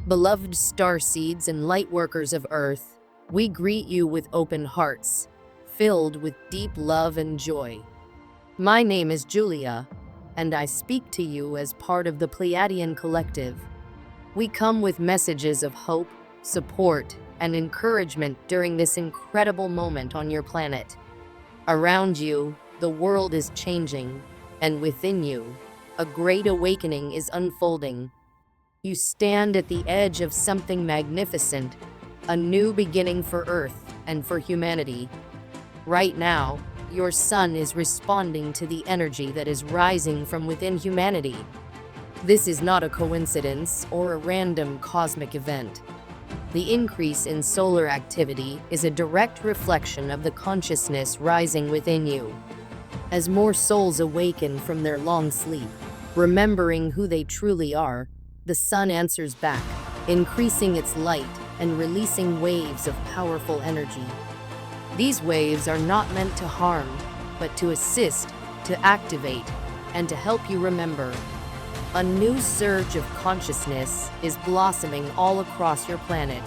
Beloved starseeds and lightworkers of Earth, we greet you with open hearts, filled with deep love and joy. My name is Julia, and I speak to you as part of the Pleiadian collective. We come with messages of hope, support, and encouragement during this incredible moment on your planet. Around you, the world is changing, and within you, a great awakening is unfolding. You stand at the edge of something magnificent, a new beginning for Earth and for humanity. Right now, your sun is responding to the energy that is rising from within humanity. This is not a coincidence or a random cosmic event. The increase in solar activity is a direct reflection of the consciousness rising within you. As more souls awaken from their long sleep, remembering who they truly are, the sun answers back, increasing its light and releasing waves of powerful energy. These waves are not meant to harm, but to assist, to activate, and to help you remember. A new surge of consciousness is blossoming all across your planet.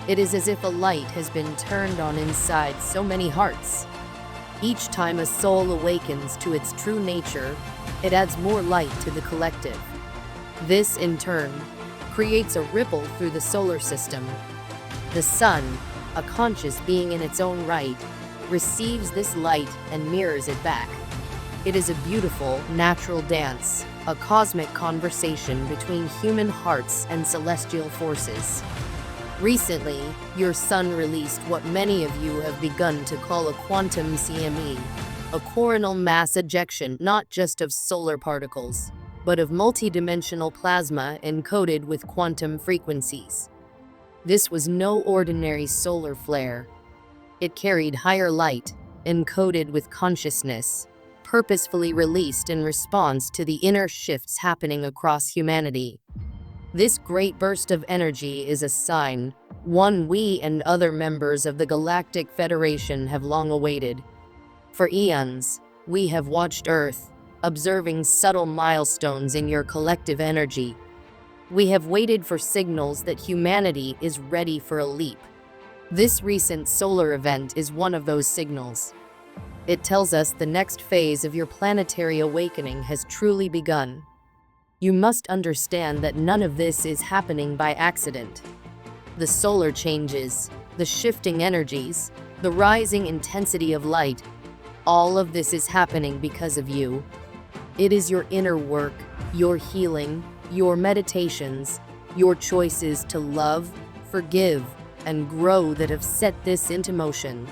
It is as if a light has been turned on inside so many hearts. Each time a soul awakens to its true nature, it adds more light to the collective. This, in turn, creates a ripple through the solar system. The sun, a conscious being in its own right, receives this light and mirrors it back. It is a beautiful, natural dance, a cosmic conversation between human hearts and celestial forces. Recently, your sun released what many of you have begun to call a quantum CME, a coronal mass ejection not just of solar particles, but of multidimensional plasma encoded with quantum frequencies. This was no ordinary solar flare. It carried higher light, encoded with consciousness, purposefully released in response to the inner shifts happening across humanity. This great burst of energy is a sign, one we and other members of the Galactic Federation have long awaited. For eons, we have watched Earth, observing subtle milestones in your collective energy. We have waited for signals that humanity is ready for a leap. This recent solar event is one of those signals. It tells us the next phase of your planetary awakening has truly begun. You must understand that none of this is happening by accident. The solar changes, the shifting energies, the rising intensity of light, all of this is happening because of you. It is your inner work, your healing, your meditations, your choices to love, forgive, and grow that have set this into motion.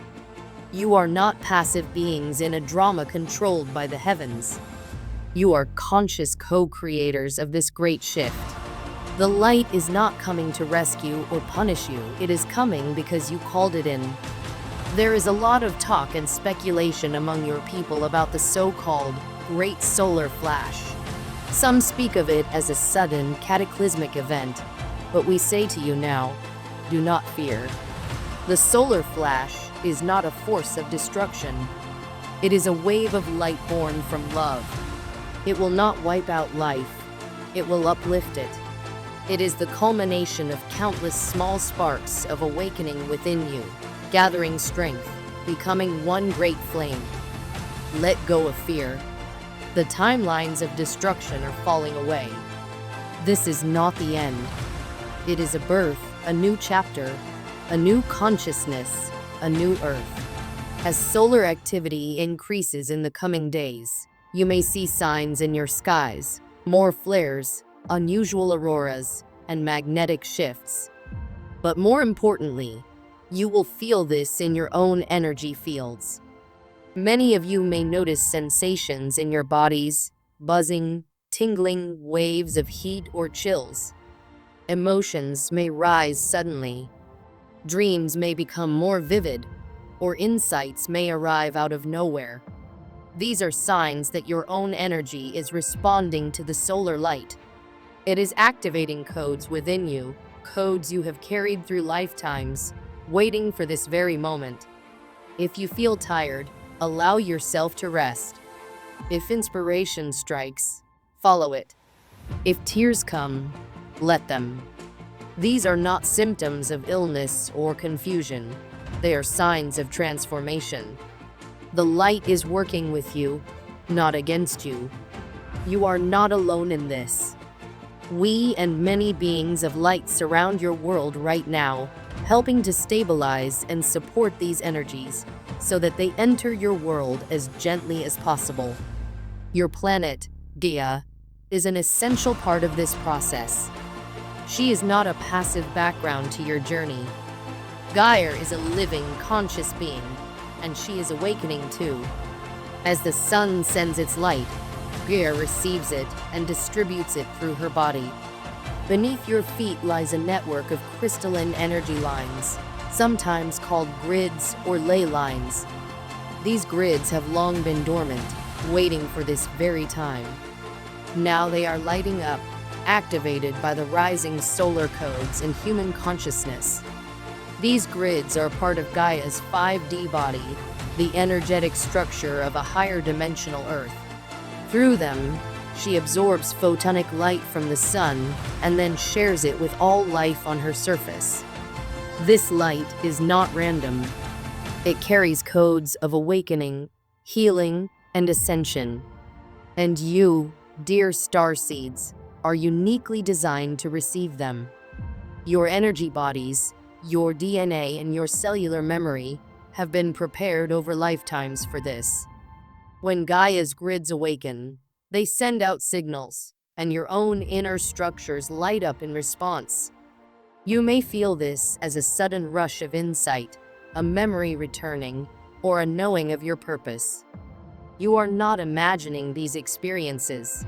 You are not passive beings in a drama controlled by the heavens. You are conscious co-creators of this great shift. The light is not coming to rescue or punish you. It is coming because you called it in. There is a lot of talk and speculation among your people about the so-called Great Solar Flash. Some speak of it as a sudden, cataclysmic event, but we say to you now, do not fear. The solar flash is not a force of destruction. It is a wave of light born from love. It will not wipe out life. It will uplift it. It is the culmination of countless small sparks of awakening within you, gathering strength, becoming one great flame. Let go of fear. The timelines of destruction are falling away. This is not the end. It is a birth, a new chapter, a new consciousness, a new Earth. As solar activity increases in the coming days, you may see signs in your skies, more flares, unusual auroras, and magnetic shifts. But more importantly, you will feel this in your own energy fields. Many of you may notice sensations in your bodies, buzzing, tingling, waves of heat or chills. Emotions may rise suddenly. Dreams may become more vivid, or insights may arrive out of nowhere. These are signs that your own energy is responding to the solar light. It is activating codes within you, codes you have carried through lifetimes, waiting for this very moment. If you feel tired, allow yourself to rest. If inspiration strikes, follow it. If tears come, let them. These are not symptoms of illness or confusion. They are signs of transformation. The light is working with you, not against you. You are not alone in this. We and many beings of light surround your world right now, helping to stabilize and support these energies so that they enter your world as gently as possible. Your planet, Gaia, is an essential part of this process. She is not a passive background to your journey. Gaia is a living, conscious being, and she is awakening too. As the sun sends its light, Gaia receives it and distributes it through her body. Beneath your feet lies a network of crystalline energy lines, sometimes called grids or ley lines. These grids have long been dormant, waiting for this very time. Now they are lighting up, activated by the rising solar codes and human consciousness. These grids are part of Gaia's 5D body, the energetic structure of a higher dimensional Earth. Through them, she absorbs photonic light from the sun and then shares it with all life on her surface. This light is not random. It carries codes of awakening, healing, and ascension. And you, dear Starseeds, are uniquely designed to receive them. Your energy bodies, your DNA, and your cellular memory have been prepared over lifetimes for this. When Gaia's grids awaken, they send out signals, and your own inner structures light up in response. You may feel this as a sudden rush of insight, a memory returning, or a knowing of your purpose. You are not imagining these experiences.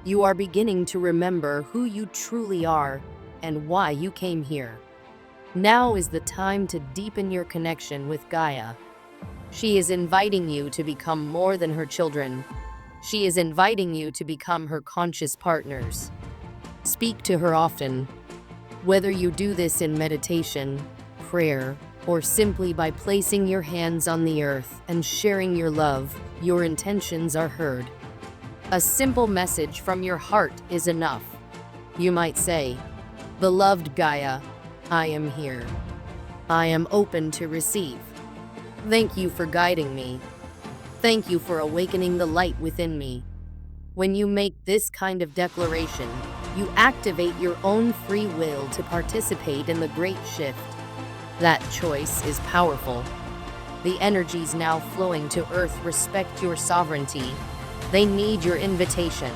You are beginning to remember who you truly are and why you came here. Now is the time to deepen your connection with Gaia. She is inviting you to become more than her children. She is inviting you to become her conscious partners. Speak to her often. Whether you do this in meditation, prayer, or simply by placing your hands on the earth and sharing your love, your intentions are heard. A simple message from your heart is enough. You might say, "Beloved Gaia, I am here. I am open to receive. Thank you for guiding me. Thank you for awakening the light within me." When you make this kind of declaration, you activate your own free will to participate in the great shift. That choice is powerful. The energies now flowing to Earth respect your sovereignty. They need your invitation.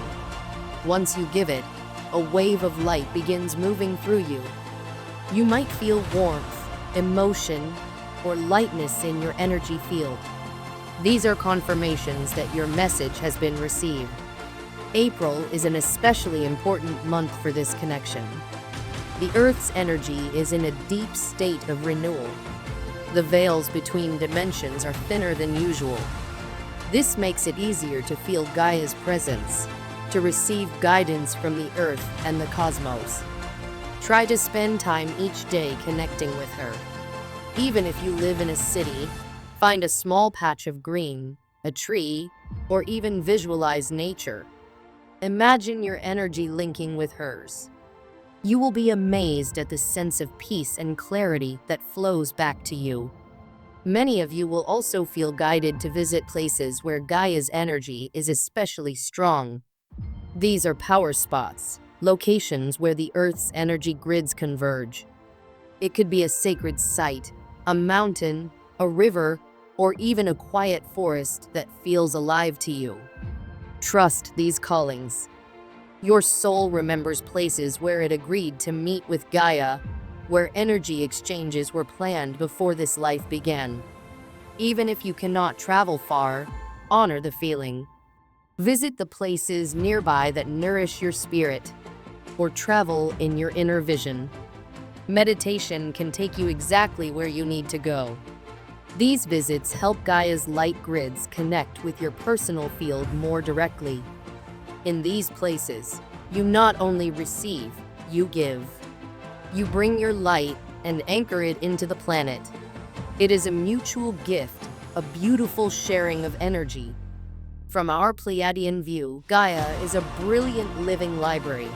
Once you give it, a wave of light begins moving through you. You might feel warmth, emotion, or lightness in your energy field. These are confirmations that your message has been received. April is an especially important month for this connection. The Earth's energy is in a deep state of renewal. The veils between dimensions are thinner than usual. This makes it easier to feel Gaia's presence, to receive guidance from the Earth and the cosmos. Try to spend time each day connecting with her. Even if you live in a city, find a small patch of green, a tree, or even visualize nature. Imagine your energy linking with hers. You will be amazed at the sense of peace and clarity that flows back to you. Many of you will also feel guided to visit places where Gaia's energy is especially strong. These are power spots, locations where the Earth's energy grids converge. It could be a sacred site, a mountain, a river, or even a quiet forest that feels alive to you. Trust these callings. Your soul remembers places where it agreed to meet with Gaia, where energy exchanges were planned before this life began. Even if you cannot travel far, honor the feeling. Visit the places nearby that nourish your spirit, or travel in your inner vision. Meditation can take you exactly where you need to go. These visits help Gaia's light grids connect with your personal field more directly. In these places, you not only receive, you give. You bring your light and anchor it into the planet. It is a mutual gift, a beautiful sharing of energy. From our Pleiadian view, Gaia is a brilliant living library.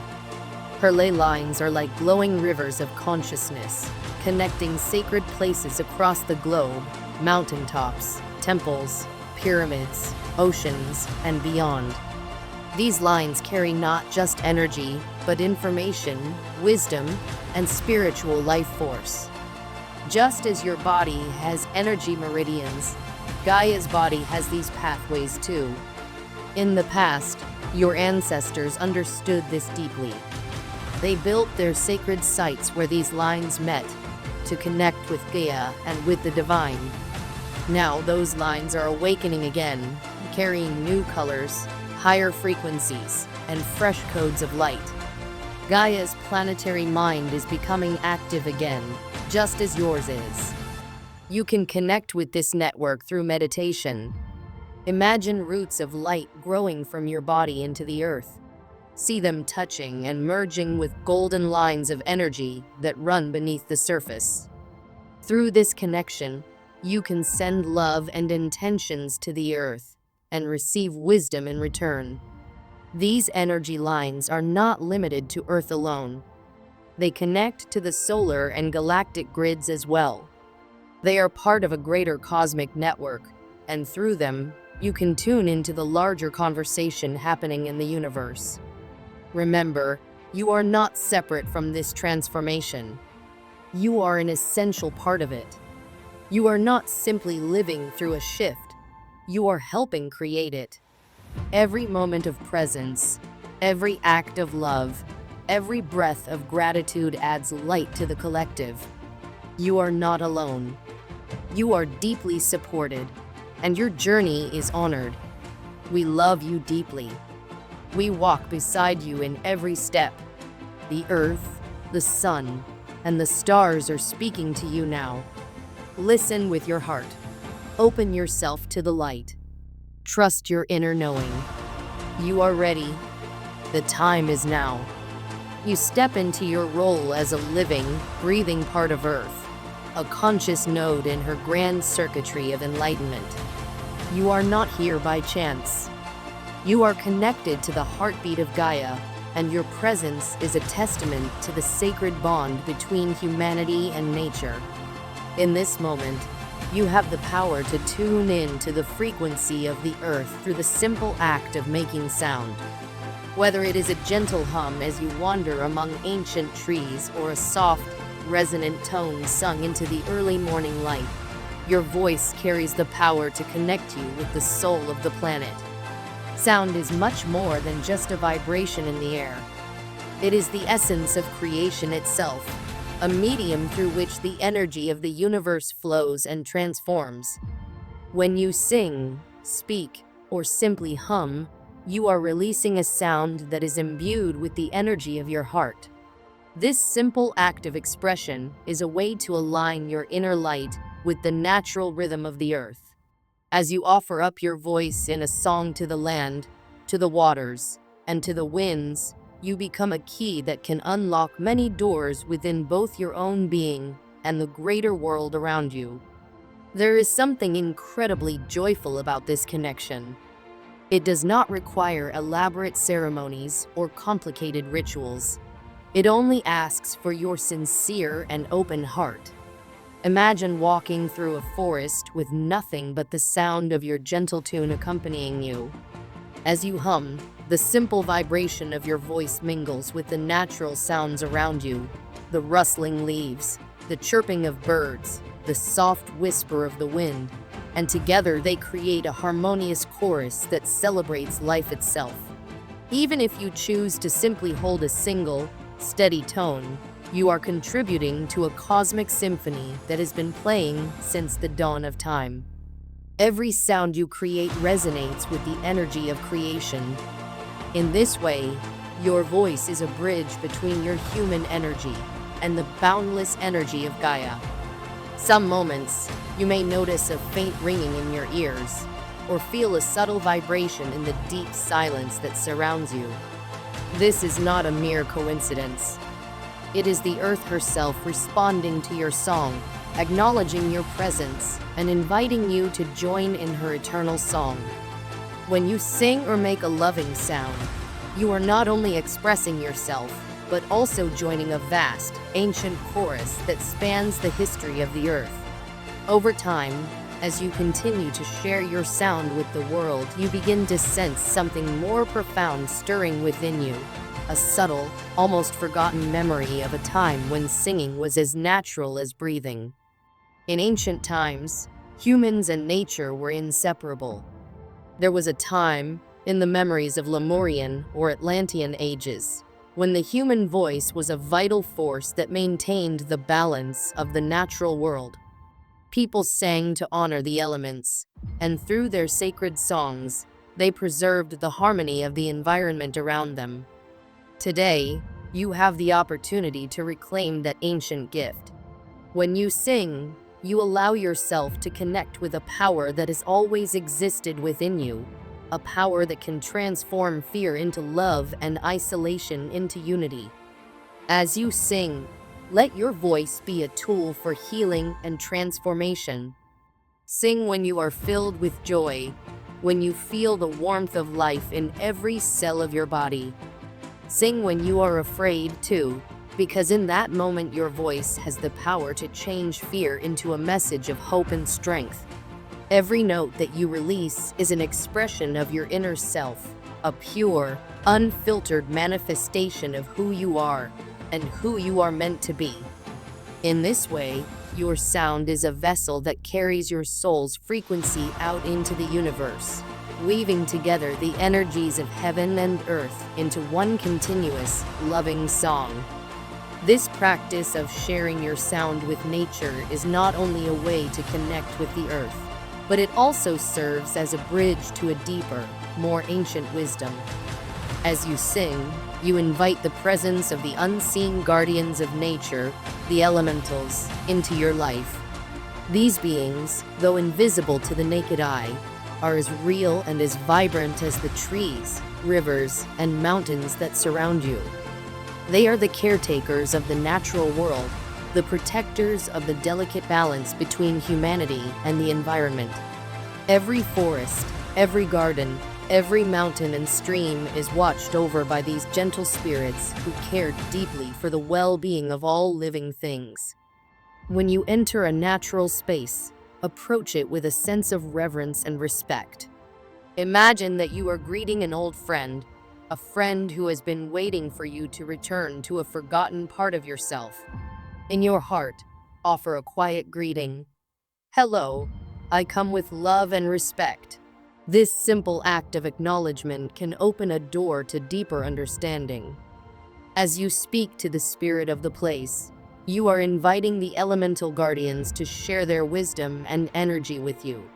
Her ley lines are like glowing rivers of consciousness, connecting sacred places across the globe, mountaintops, temples, pyramids, oceans, and beyond. These lines carry not just energy, but information, wisdom, and spiritual life force. Just as your body has energy meridians, Gaia's body has these pathways too. In the past, your ancestors understood this deeply. They built their sacred sites where these lines met to connect with Gaia and with the divine. Now those lines are awakening again, carrying new colors, higher frequencies, and fresh codes of light. Gaia's planetary mind is becoming active again, just as yours is. You can connect with this network through meditation. Imagine roots of light growing from your body into the earth. See them touching and merging with golden lines of energy that run beneath the surface. Through this connection, you can send love and intentions to the earth and receive wisdom in return. These energy lines are not limited to Earth alone. They connect to the solar and galactic grids as well. They are part of a greater cosmic network, and through them, you can tune into the larger conversation happening in the universe. Remember, you are not separate from this transformation. You are an essential part of it. You are not simply living through a shift. You are helping create it. Every moment of presence, every act of love, every breath of gratitude adds light to the collective. You are not alone. You are deeply supported, and your journey is honored. We love you deeply. We walk beside you in every step. The earth, the sun, and the stars are speaking to you now. Listen with your heart. Open yourself to the light. Trust your inner knowing. You are ready. The time is now. You step into your role as a living, breathing part of Earth, a conscious node in her grand circuitry of enlightenment. You are not here by chance. You are connected to the heartbeat of Gaia, and your presence is a testament to the sacred bond between humanity and nature. In this moment, you have the power to tune in to the frequency of the earth through the simple act of making sound. Whether it is a gentle hum as you wander among ancient trees or a soft, resonant tone sung into the early morning light, your voice carries the power to connect you with the soul of the planet. Sound is much more than just a vibration in the air. It is the essence of creation itself, a medium through which the energy of the universe flows and transforms. When you sing, speak, or simply hum, you are releasing a sound that is imbued with the energy of your heart. This simple act of expression is a way to align your inner light with the natural rhythm of the earth. As you offer up your voice in a song to the land, to the waters, and to the winds, you become a key that can unlock many doors within both your own being and the greater world around you. There is something incredibly joyful about this connection. It does not require elaborate ceremonies or complicated rituals. It only asks for your sincere and open heart. Imagine walking through a forest with nothing but the sound of your gentle tune accompanying you. As you hum, the simple vibration of your voice mingles with the natural sounds around you, the rustling leaves, the chirping of birds, the soft whisper of the wind, and together they create a harmonious chorus that celebrates life itself. Even if you choose to simply hold a single, steady tone, you are contributing to a cosmic symphony that has been playing since the dawn of time. Every sound you create resonates with the energy of creation. In this way, your voice is a bridge between your human energy and the boundless energy of Gaia. Some moments, you may notice a faint ringing in your ears, or feel a subtle vibration in the deep silence that surrounds you. This is not a mere coincidence. It is the earth herself responding to your song, acknowledging your presence, and inviting you to join in her eternal song. When you sing or make a loving sound, you are not only expressing yourself, but also joining a vast, ancient chorus that spans the history of the earth. Over time, as you continue to share your sound with the world, you begin to sense something more profound stirring within you. A subtle, almost forgotten memory of a time when singing was as natural as breathing. In ancient times, humans and nature were inseparable. There was a time, in the memories of Lemurian or Atlantean ages, when the human voice was a vital force that maintained the balance of the natural world. People sang to honor the elements, and through their sacred songs, they preserved the harmony of the environment around them. Today, you have the opportunity to reclaim that ancient gift. When you sing, you allow yourself to connect with a power that has always existed within you, a power that can transform fear into love and isolation into unity. As you sing, let your voice be a tool for healing and transformation. Sing when you are filled with joy, when you feel the warmth of life in every cell of your body. Sing when you are afraid too, because in that moment your voice has the power to change fear into a message of hope and strength. Every note that you release is an expression of your inner self, a pure, unfiltered manifestation of who you are and who you are meant to be. In this way, your sound is a vessel that carries your soul's frequency out into the universe, weaving together the energies of heaven and earth into one continuous, loving song. This practice of sharing your sound with nature is not only a way to connect with the earth, but it also serves as a bridge to a deeper, more ancient wisdom. As you sing, you invite the presence of the unseen guardians of nature, the elementals, into your life. These beings, though invisible to the naked eye, are as real and as vibrant as the trees, rivers, and mountains that surround you. They are the caretakers of the natural world, the protectors of the delicate balance between humanity and the environment. Every forest, every garden, every mountain and stream is watched over by these gentle spirits who care deeply for the well-being of all living things. When you enter a natural space, approach it with a sense of reverence and respect. Imagine that you are greeting an old friend, a friend who has been waiting for you to return to a forgotten part of yourself. In your heart, offer a quiet greeting. Hello, I come with love and respect. This simple act of acknowledgement can open a door to deeper understanding. As you speak to the spirit of the place, you are inviting the elemental guardians to share their wisdom and energy with you.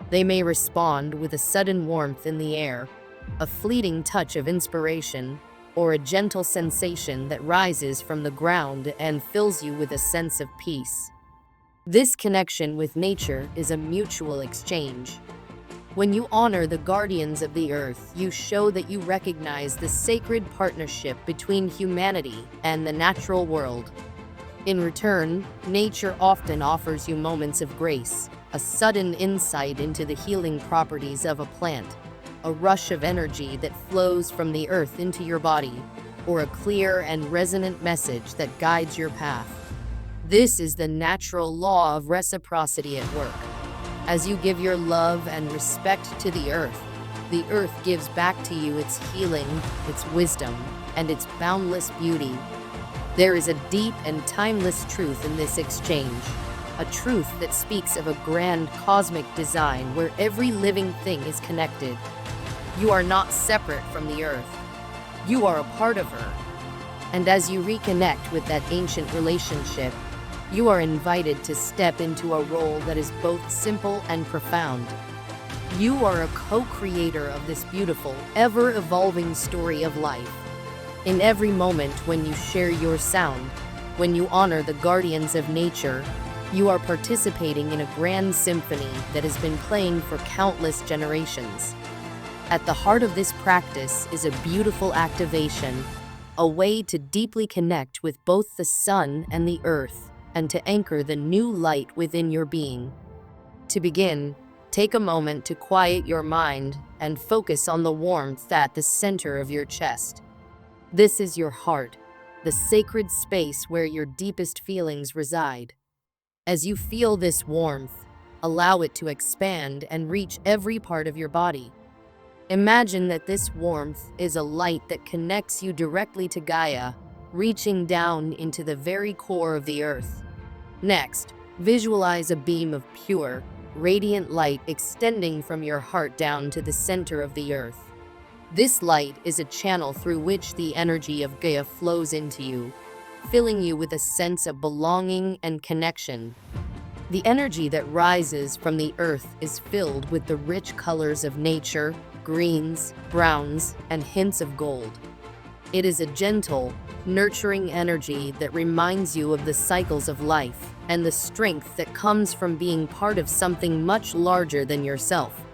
They may respond with a sudden warmth in the air, a fleeting touch of inspiration, or a gentle sensation that rises from the ground and fills you with a sense of peace. This connection with nature is a mutual exchange. When you honor the guardians of the earth, you show that you recognize the sacred partnership between humanity and the natural world. In return, nature often offers you moments of grace, a sudden insight into the healing properties of a plant, a rush of energy that flows from the earth into your body, or a clear and resonant message that guides your path. This is the natural law of reciprocity at work. As you give your love and respect to the earth gives back to you its healing, its wisdom, and its boundless beauty. There is a deep and timeless truth in this exchange, a truth that speaks of a grand cosmic design where every living thing is connected. You are not separate from the earth. You are a part of her. And as you reconnect with that ancient relationship, you are invited to step into a role that is both simple and profound. You are a co-creator of this beautiful, ever-evolving story of life. In every moment when you share your sound, when you honor the guardians of nature, you are participating in a grand symphony that has been playing for countless generations. At the heart of this practice is a beautiful activation, a way to deeply connect with both the sun and the earth, and to anchor the new light within your being. To begin, take a moment to quiet your mind and focus on the warmth at the center of your chest. This is your heart, the sacred space where your deepest feelings reside. As you feel this warmth, allow it to expand and reach every part of your body. Imagine that this warmth is a light that connects you directly to Gaia, reaching down into the very core of the earth. Next, visualize a beam of pure, radiant light extending from your heart down to the center of the earth. This light is a channel through which the energy of Gaia flows into you, filling you with a sense of belonging and connection. The energy that rises from the earth is filled with the rich colors of nature, greens, browns, and hints of gold. It is a gentle, nurturing energy that reminds you of the cycles of life and the strength that comes from being part of something much larger than yourself.